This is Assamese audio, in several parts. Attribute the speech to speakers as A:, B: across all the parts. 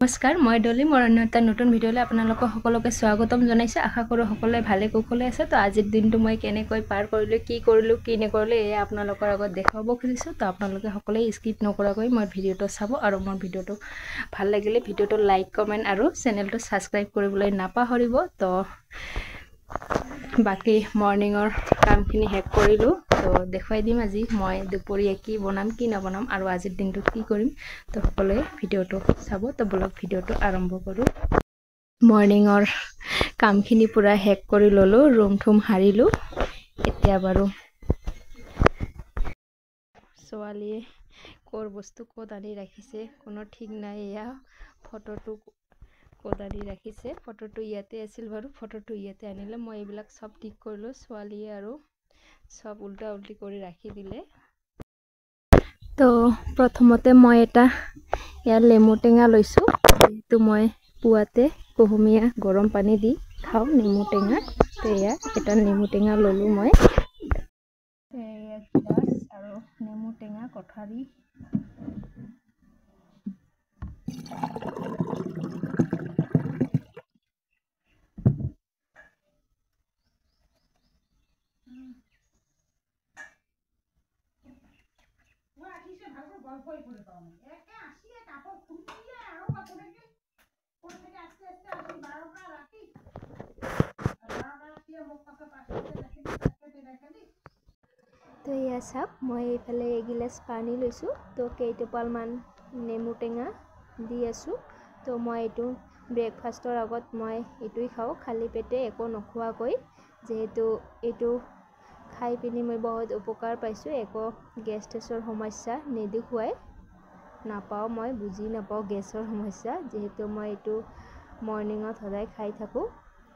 A: নমস্কাৰ, মই ডলি মোৰ অন্য এটা নতুন ভিডিঅ'লৈ আপোনালোকক সকলোকে স্বাগতম জনাইছোঁ। আশা কৰোঁ সকলোৱে ভালে কুশলে আছে। তো আজিৰ দিনটো মই কেনেকৈ পাৰ কৰিলোঁ, কি নকৰিলোঁ এয়া আপোনালোকৰ আগত দেখাব খুজিছোঁ। তো আপোনালোকে সকলোৱে স্কিপ নকৰাকৈ মোৰ ভিডিঅ'টো চাব আৰু মোৰ ভিডিঅ'টো ভাল লাগিলে ভিডিঅ'টো লাইক, কমেণ্ট আৰু চেনেলটো ছাবস্ক্ৰাইব কৰিবলৈ নাপাহৰিব। তো বাকি মৰ্নিঙৰ কামখিনি শেষ কৰিলোঁ। তো দেখুৱাই দিম আজি মই দুপৰীয়া কি বনাম কি নবনাম আৰু আজিৰ দিনটোত কি কৰিম। তো সকলোৱে ভিডিঅ'টো চাব। তো ব্লগ ভিডিঅ'টো আৰম্ভ কৰোঁ। মৰ্নিঙৰ কামখিনি পূৰা শেষ কৰি ল'লোঁ, ৰুম ঠুম সাৰিলোঁ। এতিয়া বাৰু ছোৱালীয়ে ক'ৰ বস্তু ক'ত আনি ৰাখিছে কোনো ঠিক নাই। এয়া ফটোটো ক'ত আনি ৰাখিছে, ফটোটো ইয়াতে আছিল বাৰু, ফটোটো ইয়াতে আনিলে। মই এইবিলাক চব ঠিক কৰিলোঁ, ছোৱালীয়ে আৰু চব উল্টা উল্টি কৰি ৰাখি দিলে। তো প্ৰথমতে মই এটা ইয়াৰ নেমু টেঙা লৈছোঁ, যিহেতু মই পুৱাতে কুহুমীয়া গৰম পানী দি খাওঁ নেমু টেঙা। তো এয়া এটা নেমু টেঙা ল'লোঁ মই। এয়া গিলাচ আৰু নেমু টেঙা কঠাৰি। তো এয়া চাওক, মই এইফালে এগিলাচ পানী লৈছোঁ। তো কেইটোপালমান নেমু টেঙা দি আছোঁ। তো মই এইটো ব্ৰেকফাষ্টৰ আগত মই এইটোৱে খাওঁ, খালী পেটে একো নোখোৱাকৈ। যিহেতু এইটো খাই পিনি মই বহুত উপকাৰ পাইছোঁ, একো গেছৰ সমস্যা নেদেখুৱাই নাপাওঁ, মই বুজি নাপাওঁ গেছৰ সমস্যা। যিহেতু মই এইটো মৰ্নিঙত সদায় খাই থাকোঁ।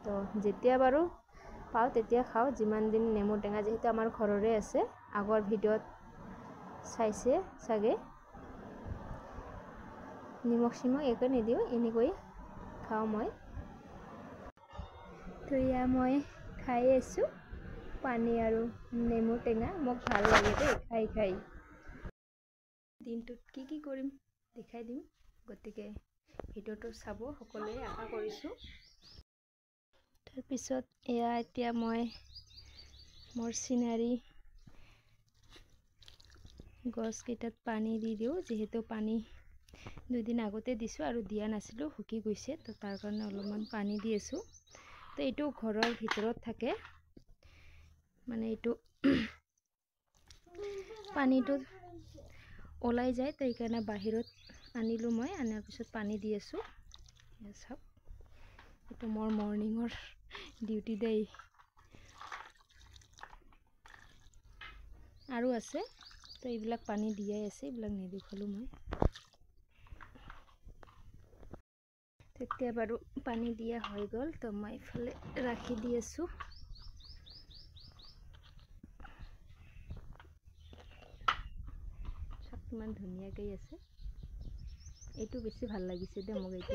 A: তো যেতিয়া বাৰু পাওঁ তেতিয়া খাওঁ, যিমান দিন নেমু টেঙা যিহেতু আমাৰ ঘৰৰে আছে। আগৰ ভিডিঅ'ত চাইছে চাগে। নিমখ চিমখ একো নিদিওঁ, এনেকৈ খাওঁ মই। তো এয়া মই খাই আছোঁ পানী আৰু নেমু টেঙা। মোক ভাল লাগে দেই খাই। দিনটোত কি কৰিম দেখাই দিম, গতিকে ভিডিঅ'টো চাব সকলোৱে আশা কৰিছোঁ। তাৰপিছত এয়া এতিয়া মই মোৰ চিনাৰী গছকেইটাত পানী দি দিওঁ। যিহেতু পানী দুদিন আগতে দিছোঁ আৰু দিয়া নাছিলোঁ, শুকি গৈছে। তো তাৰ কাৰণে অলপমান পানী দি আছোঁ। তো এইটো ঘৰৰ ভিতৰত থাকে, মানে এইটো পানীটো ওলাই যায়। তো সেইকাৰণে বাহিৰত আনিলোঁ মই, আনাৰ পিছত পানী দি আছোঁ। চাওক, এইটো মোৰ মৰ্নিঙৰ ডিউটি দেই। আৰু আছে, তো এইবিলাক পানী দিয়াই আছে, এইবিলাক নেদেখালোঁ মই। তেতিয়া বাৰু পানী দিয়া হৈ গ'ল। তো মই এইফালে ৰাখি দি আছোঁ। ইমান ধুনীয়াকৈ আছে, এইটো বেছি ভাল লাগিছে দে মোক এইটো।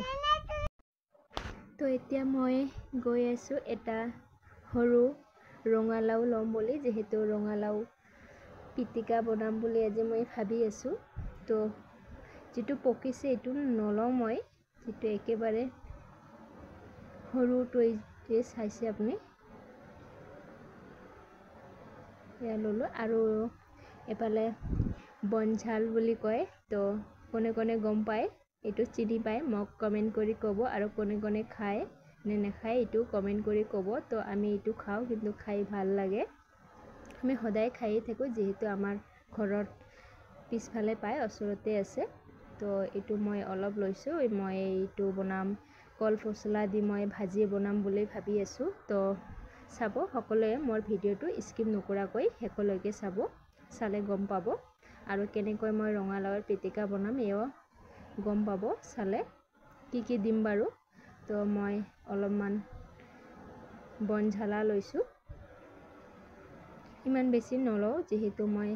A: তো এতিয়া মই গৈ আছোঁ এটা সৰু ৰঙালাও ল'ম বুলি, যিহেতু ৰঙালাও পিটিকা বনাম বুলি আজি মই ভাবি আছোঁ। তো যিটো পকিছে এইটো নলওঁ মই, যিটো একেবাৰে সৰুটো যে চাইছে আপুনি, এয়া ল'লোঁ। আৰু এফালে বনঝাল বুলি কয়, তো কোনে কোনে গম পায়, এইটো চিনি পায় মোক কমেণ্ট কৰি ক'ব। আৰু কোনে কোনে খায় নে নাখায় এইটো কমেণ্ট কৰি ক'ব। তো আমি এইটো খাওঁ, কিন্তু খাই ভাল লাগে। আমি সদায় খায়ে থাকোঁ, যিহেতু আমাৰ ঘৰত পিছফালে পায়, ওচৰতে আছে। তো এইটো মই অলপ লৈছোঁ, মই এইটো বনাম কল পচলা দি মই ভাজি বনাম বুলি ভাবি আছোঁ। তো চাব সকলোৱে মোৰ ভিডিঅ'টো স্কিপ নকৰাকৈ শেষলৈকে চাব, চালে গম পাব। আৰু কেনেকৈ মই ৰঙালাওৰ পিটিকা বনাম এও গম পাব চালে। কি দিম বাৰু। তো মই অলপমান বনঝালা লৈছোঁ, ইমান বেছি নলওঁ, যিহেতু মই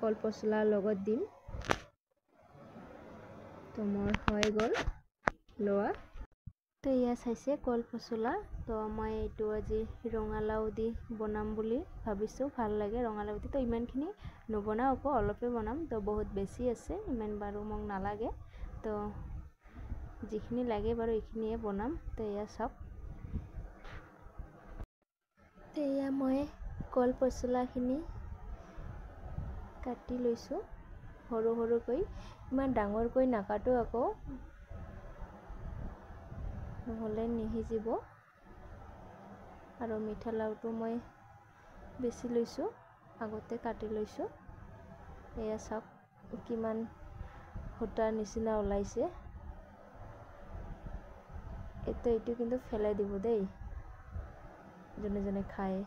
A: কল পচলাৰ লগত দিম। তো মোৰ হৈ গ'ল লোৱা। তো এয়া চাইছে কল পচলা। তো মই এইটো আজি ৰঙালাও দি বনাম বুলি ভাবিছোঁ, ভাল লাগে ৰঙালাও দি। তো ইমানখিনি নবনাওঁ, আকৌ অলপে বনাম। তো বহুত বেছি আছে, ইমান বাৰু মোক নালাগে। তো যিখিনি লাগে বাৰু এইখিনিয়ে বনাম। তো এয়া চাওক, তো এয়া মই কল পচলাখিনি কাটি লৈছোঁ সৰু সৰুকৈ, ইমান ডাঙৰকৈ নাকাটো আকৌ, নহ'লে নিসিজিব। আৰু মিঠা লাওটো মই বেছি লৈছোঁ, আগতে কাটি লৈছোঁ। এয়া চাওক কিমান সূতাৰ নিচিনা ওলাইছে। এইটো কিন্তু ফেলাই দিব দেই, যোনে যোনে খায়।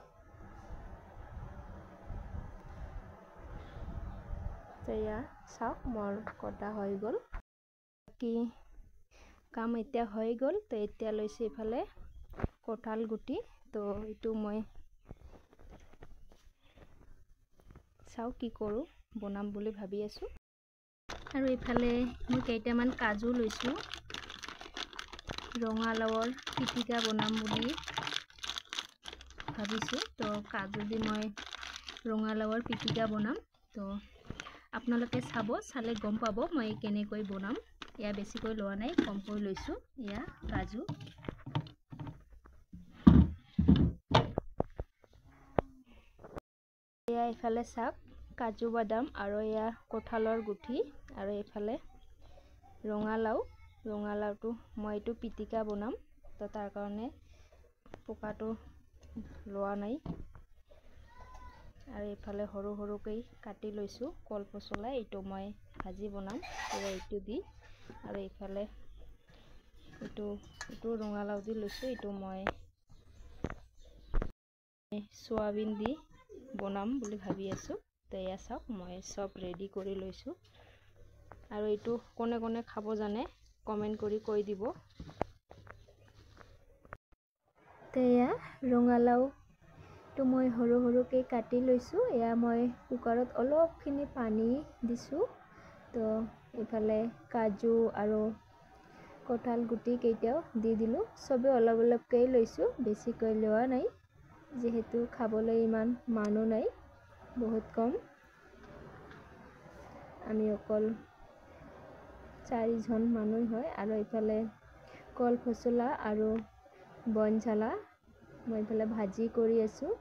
A: এয়া চাওক মোৰ কটা হৈ গ'ল। বাকী কাম এতিয়া হৈ গ'ল। তো এতিয়া লৈছোঁ এইফালে কঁঠাল গুটি। তো এইটো মই চাওঁ কি কৰোঁ, বনাম বুলি ভাবি আছোঁ। আৰু এইফালে মই কেইটামান কাজু লৈছোঁ, ৰঙালাওৰ পিটিকা বনাম বুলি ভাবিছোঁ। তো কাজু দি মই ৰঙালাওৰ পিটিকা বনাম। তো আপোনালোকে চালে গম পাব মই কেনেকৈ বনাম। এয়া বেছিকৈ লোৱা নাই, কমকৈ লৈছোঁ। এয়া কাজু, এয়া এইফালে চাওক কাজু বাদাম, আৰু এয়া কঁঠালৰ গুটি, আৰু এইফালে ৰঙালাওটো মই এইটো পিটিকা বনাম। তো তাৰ কাৰণে পকাটো লোৱা নাই। আৰু এইফালে সৰু সৰুকৈ কাটি লৈছোঁ কল পচলা, এইটো মই ভাজি বনাম এইটো দি। আৰু এইফালে এইটো ৰঙালাও দি লৈছোঁ, এইটো মই চয়াবিন দি বনাম বুলি ভাবি আছোঁ। তো এয়া চাওক মই চব ৰেডি কৰি লৈছোঁ। আৰু এইটো কোনে কোনে খাব জানে কমেণ্ট কৰি কৈ দিব। তো এয়া ৰঙালাওটো মই সৰু সৰুকৈ কাটি লৈছোঁ। এয়া মই কুকাৰত অলপখিনি পানী দিছোঁ। তো এইফালে কাজু আৰু কঁঠাল গুটি কেইটাও দি দিলোঁ। চবেই অলপ অলপকৈ লৈছোঁ, বেছিকৈ লোৱা নাই, যিহেতু খাবলৈ ইমান মানুহ নাই, বহুত কম। আমি অকল 4জন মানুহ হয়। আৰু এইফালে কল পচলা আৰু বন জ্বালা মই এইফালে ভাজি কৰি আছোঁ।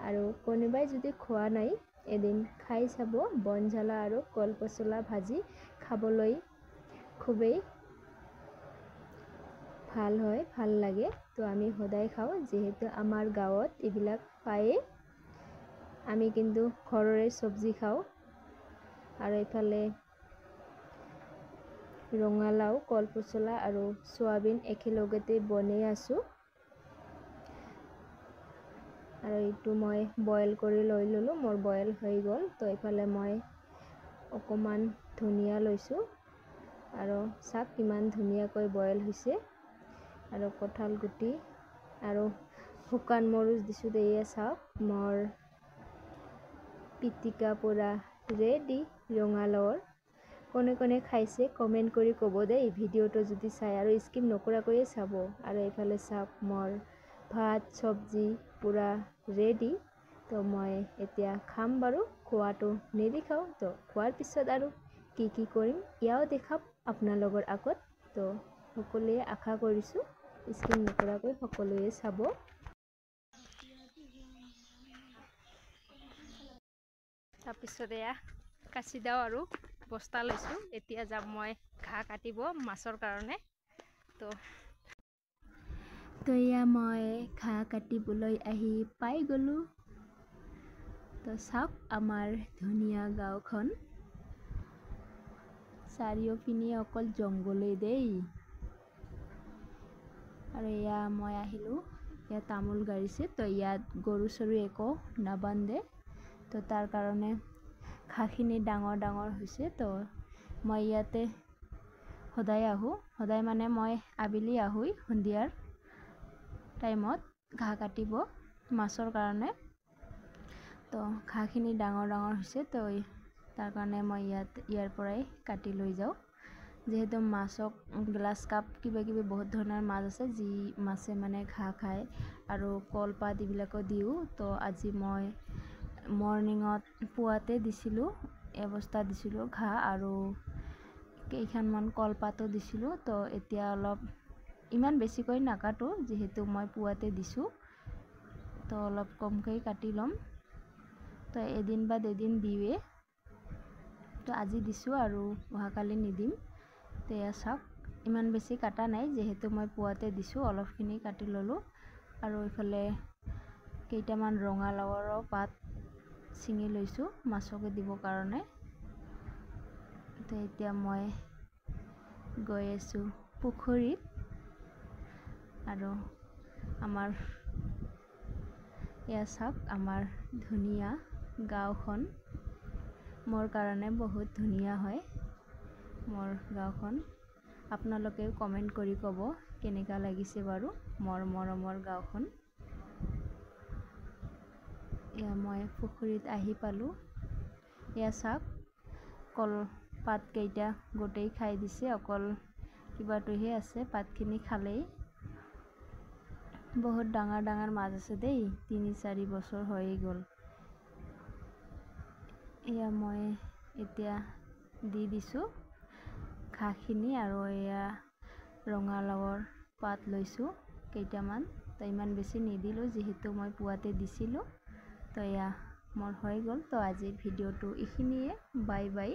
A: আৰু কোনোবাই যদি খোৱা নাই, এদিন খাই চাব। বন জ্বালা আৰু কল পচলা ভাজি খাবলৈ খুবেই ভাল হয়, ভাল লাগে। তো আমি সদায় খাওঁ, যিহেতু আমাৰ গাঁৱত এইবিলাক পায়েই। আমি কিন্তু ঘৰৰে চব্জি খাওঁ। আৰু এইফালে ৰঙালাও, কল পচলা আৰু চয়াবিন একেলগতে বনাই আছোঁ। আৰু এইটো মই বইল কৰি লৈ ল'লোঁ, মোৰ বইল হৈ গ'ল। তো এইফালে মই অকণমান ধনিয়া লৈছোঁ, আৰু চাওক কিমান ধুনীয়াকৈ বইল হৈছে। আৰু কঁঠাল গুটি আৰু শুকান মৰিচ দিছোঁ। এয়া চাওক মোৰ পিটিকা পূৰা ৰেডি ৰঙালাওৰ। কোনে কোনে খাইছে কমেণ্ট কৰি ক'ব দেই, ভিডিঅ'টো যদি চাই, আৰু স্কিপ নকৰাকৈয়ে চাব। আৰু এইফালে চাওক মোৰ ভাত চব্জি পূৰা ৰেডি। তো মই এতিয়া খাম বাৰু, খোৱাটো নেদেখাওঁ। তো খোৱাৰ পিছত আৰু কি কি কৰিম এয়াও দেখাম আপোনালোকৰ আগত। তো সকলোৱে আশা কৰিছোঁ স্কিপ নকৰাকৈ সকলোৱে চাব। তাৰপিছত এয়া কাচিদাও আৰু বস্তা লৈছোঁ। এতিয়া যাম মই ঘাঁহ কাটিব মাছৰ কাৰণে। তো এয়া মই ঘাঁহ কাটিবলৈ আহি পাই গ'লোঁ। তো চাওক আমাৰ ধুনীয়া গাঁওখন, চাৰিওপিনে অকল জংঘলেই দেই। আৰু এয়া মই আহিলোঁ, ইয়াত তামোল গাড়িছে। তো ইয়াত গৰু চৰু একো নাবান্ধে, তো তাৰ কাৰণে ঘাঁহখিনি ডাঙৰ ডাঙৰ হৈছে। তো মই ইয়াতে সদায় আহোঁ, সদায় মানে মই আবেলি আহোঁ সন্ধিয়াৰ টাইমত ঘাঁহ কাটিব মাছৰ কাৰণে। তো ঘাঁহখিনি ডাঙৰ ডাঙৰ হৈছে, তো তাৰ কাৰণে মই ইয়াৰ পৰাই কাটি লৈ যাওঁ। যিহেতু মাছক গ্লাছ কাপ কিবা কিবি বহুত ধৰণৰ মাছ আছে, যি মাছে মানে ঘাঁহ খায়। আৰু কলপাত এইবিলাকো দিওঁ। তো আজি মই মৰ্ণিঙত পুৱাতে দিছিলোঁ, এবস্তা দিছিলোঁ ঘাঁহ। আৰু কেইখনমান কলপাতো দিছিলোঁ। তো এতিয়া অলপ ইমান বেছিকৈ নাকাটো, যিহেতু মই পুৱাতে দিছোঁ, তো অলপ কমকৈ কাটি ল'ম। তো এদিন বা দুদিন দিওঁৱে, তো আজি দিছোঁ আৰু অহাকালি নিদিম। তো এয়া চাওক, ইমান বেছি কাটা নাই, যিহেতু মই পুৱাতে দিছোঁ, অলপখিনি কাটি ল'লোঁ। আৰু এইফালে কেইটামান ৰঙালাওৰো পাত ছিঙি লৈছোঁ মাছকে দিবৰ কাৰণে। তো এতিয়া মই গৈ আছোঁ পুখুৰীত। আৰু আমাৰ এয়া চাওক, আমাৰ ধুনীয়া গাঁওখন। মোৰ কাৰণে বহুত ধুনীয়া হয় মোৰ গাঁওখন। আপোনালোকেও কমেণ্ট কৰি ক'ব কেনেকুৱা লাগিছে বাৰু মোৰ মৰমৰ গাঁওখন। এয়া মই পুখুৰীত আহি পালোঁ। এয়া চাওক, কলপাতকেইটা গোটেই খাই দিছে, অকল কিবাটোহে আছে, পাতখিনি খালেই। বহুত ডাঙৰ ডাঙৰ মাছ আছে দেই, 3-4 বছৰ হৈয়ে গ'ল। এয়া মই এতিয়া দি দিছোঁ ঘাঁহখিনি, আৰু এয়া ৰঙালাওৰ পাত লৈছোঁ কেইটামান। তো ইমান বেছি নিদিলোঁ, যিহেতু মই পুৱাতে দিছিলোঁ। তো এয়া মোৰ হৈ গ'ল। তো আজিৰ ভিডিঅ'টো এইখিনিয়ে। Bye bye.